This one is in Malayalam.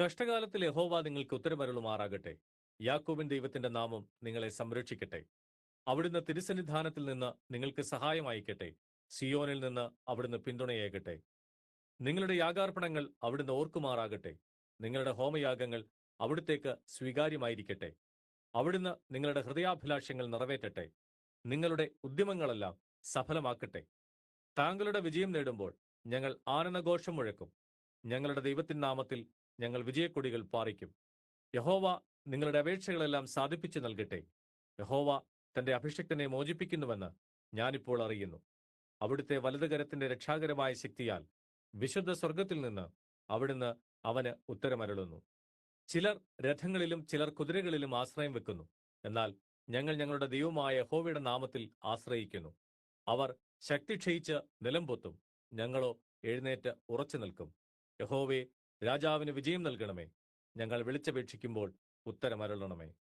കഷ്ടകാലത്തിൽ യഹോവ നിങ്ങൾക്ക് ഉത്തരമരുളുമാറാകട്ടെ. യാക്കോബിൻ ദൈവത്തിന്റെ നാമം നിങ്ങളെ സംരക്ഷിക്കട്ടെ. അവിടുന്ന് തിരുസന്നിധാനത്തിൽ നിന്ന് നിങ്ങൾക്ക് സഹായം അയക്കട്ടെ. സിയോനിൽ നിന്ന് അവിടുന്ന് പിന്തുണയേകട്ടെ. നിങ്ങളുടെ യാഗാർപ്പണങ്ങൾ അവിടുന്ന് ഓർക്കുമാറാകട്ടെ. നിങ്ങളുടെ ഹോമയാഗങ്ങൾ അവിടുത്തേക്ക് സ്വീകാര്യമായിരിക്കട്ടെ. അവിടുന്ന് നിങ്ങളുടെ ഹൃദയാഭിലാഷങ്ങൾ നിറവേറ്റട്ടെ. നിങ്ങളുടെ ഉദ്യമങ്ങളെല്ലാം സഫലമാക്കട്ടെ. താങ്കളുടെ വിജയം നേടുമ്പോൾ ഞങ്ങൾ ആനന്ദഘോഷം മുഴക്കും. ഞങ്ങളുടെ ദൈവത്തിൻ നാമത്തിൽ ഞങ്ങൾ വിജയക്കൊടികൾ പാറിക്കും. യഹോവ നിങ്ങളുടെ അപേക്ഷകളെല്ലാം സാധിപ്പിച്ചു നൽകട്ടെ. യഹോവ തന്റെ അഭിഷിക്തനെ മോചിപ്പിക്കുന്നുവെന്ന് ഞാനിപ്പോൾ അറിയുന്നു. അവിടുത്തെ വലതുകരത്തിന്റെ രക്ഷാകരമായ ശക്തിയാൽ വിശുദ്ധ സ്വർഗത്തിൽ നിന്ന് അവിടുന്ന് അവന് ഉത്തരമരുളുന്നു. ചിലർ രഥങ്ങളിലും ചിലർ കുതിരകളിലും ആശ്രയം വെക്കുന്നു. എന്നാൽ ഞങ്ങൾ ഞങ്ങളുടെ ദൈവമായ യഹോവയുടെ നാമത്തിൽ ആശ്രയിക്കുന്നു. അവർ ശക്തി ക്ഷയിച്ച് നിലംപൊത്തും. ഞങ്ങളോ എഴുന്നേറ്റ് ഉറച്ചു നിൽക്കും. യഹോവേ, രാജാവിന് വിജയം നൽകണമേ. ഞങ്ങൾ വിളിച്ചപേക്ഷിക്കുമ്പോൾ ഉത്തരമരുളണമേ.